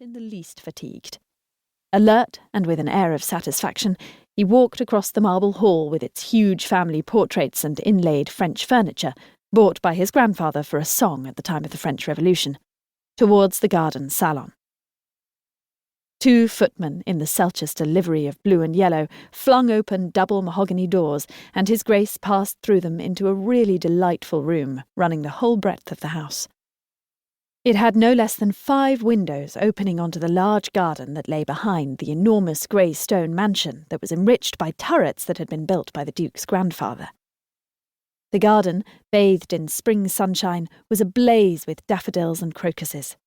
in the least fatigued. Alert and with an air of satisfaction, he walked across the marble hall with its huge family portraits and inlaid French furniture, bought by his grandfather for a song at the time of the French Revolution, towards the garden salon. 2 footmen in the Selchester livery of blue and yellow flung open double mahogany doors, and his Grace passed through them into a really delightful room running the whole breadth of the house. It had no less than 5 windows opening onto the large garden that lay behind the enormous grey stone mansion that was enriched by turrets that had been built by the Duke's grandfather. The garden, bathed in spring sunshine, was ablaze with daffodils and crocuses.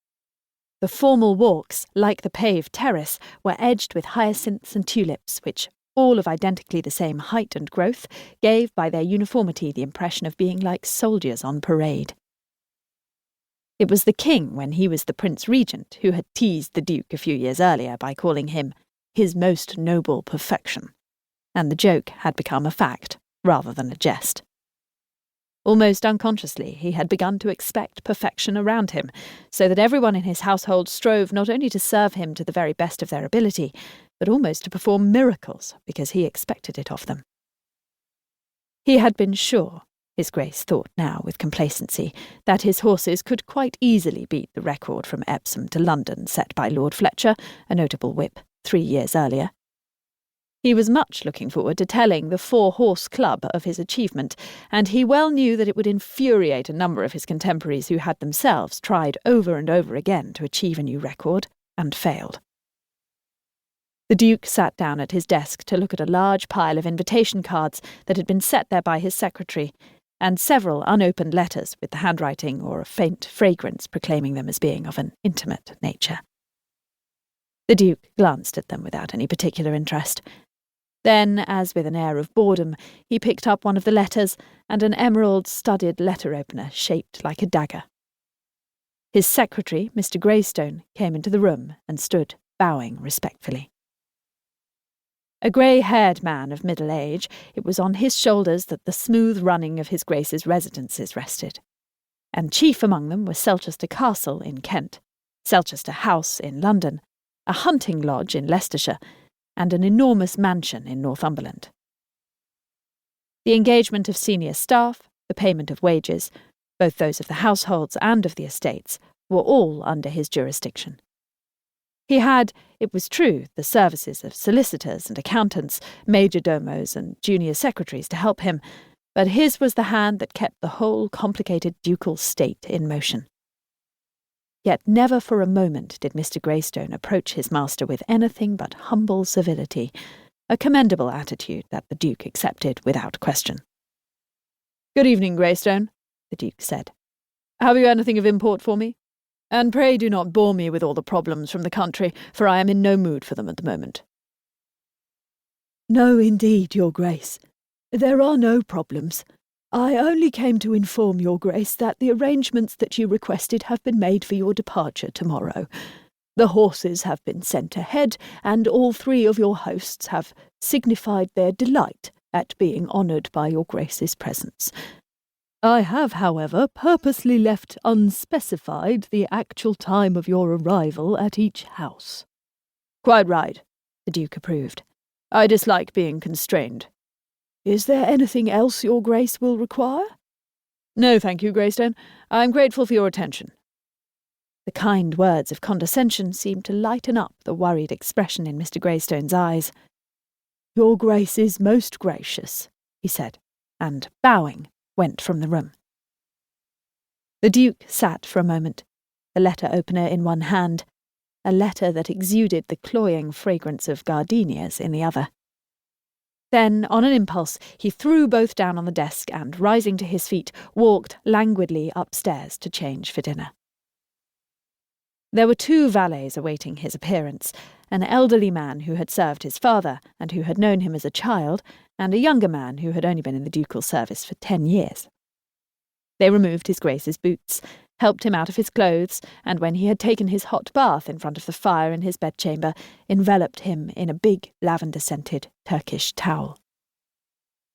The formal walks, like the paved terrace, were edged with hyacinths and tulips, which, all of identically the same height and growth, gave by their uniformity the impression of being like soldiers on parade. It was the king, when he was the Prince Regent, who had teased the Duke a few years earlier by calling him his most noble perfection, and the joke had become a fact rather than a jest. Almost unconsciously, he had begun to expect perfection around him, so that everyone in his household strove not only to serve him to the very best of their ability, but almost to perform miracles, because he expected it of them. He had been sure, his Grace thought now with complacency, that his horses could quite easily beat the record from Epsom to London set by Lord Fletcher, a notable whip, 3 years earlier. He was much looking forward to telling the 4-horse club of his achievement, and he well knew that it would infuriate a number of his contemporaries who had themselves tried over and over again to achieve a new record, and failed. The Duke sat down at his desk to look at a large pile of invitation cards that had been set there by his secretary, and several unopened letters with the handwriting or a faint fragrance proclaiming them as being of an intimate nature. The Duke glanced at them without any particular interest. Then, as with an air of boredom, he picked up one of the letters and an emerald-studded letter-opener shaped like a dagger. His secretary, Mr. Greystone, came into the room and stood, bowing respectfully. A grey-haired man of middle age, it was on his shoulders that the smooth running of his Grace's residences rested. And chief among them was Selchester Castle in Kent, Selchester House in London, a hunting lodge in Leicestershire, and an enormous mansion in Northumberland. The engagement of senior staff, the payment of wages, both those of the households and of the estates, were all under his jurisdiction. He had, it was true, the services of solicitors and accountants, major-domos and junior secretaries to help him, but his was the hand that kept the whole complicated ducal state in motion. Yet never for a moment did Mr. Greystone approach his master with anything but humble civility, a commendable attitude that the Duke accepted without question. "Good evening, Greystone," the Duke said. "Have you anything of import for me? And pray do not bore me with all the problems from the country, for I am in no mood for them at the moment." "No, indeed, Your Grace. There are no problems. I only came to inform Your Grace that the arrangements that you requested have been made for your departure tomorrow. The horses have been sent ahead, and all 3 of your hosts have signified their delight at being honoured by Your Grace's presence. I have, however, purposely left unspecified the actual time of your arrival at each house." "Quite right," the Duke approved. "I dislike being constrained." "Is there anything else Your Grace will require?" "No, thank you, Greystone. I am grateful for your attention." The kind words of condescension seemed to lighten up the worried expression in Mr. Greystone's eyes. "Your Grace is most gracious," he said, and, bowing, went from the room. The Duke sat for a moment, the letter-opener in one hand, a letter that exuded the cloying fragrance of gardenias in the other. Then, on an impulse, he threw both down on the desk and, rising to his feet, walked languidly upstairs to change for dinner. There were 2 valets awaiting his appearance, an elderly man who had served his father and who had known him as a child, and a younger man who had only been in the ducal service for 10 years. They removed his Grace's boots, helped him out of his clothes, and when he had taken his hot bath in front of the fire in his bedchamber, enveloped him in a big lavender-scented Turkish towel.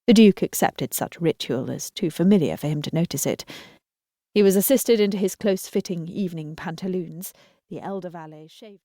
The Duke accepted such ritual as too familiar for him to notice it. He was assisted into his close-fitting evening pantaloons. The elder valet shaved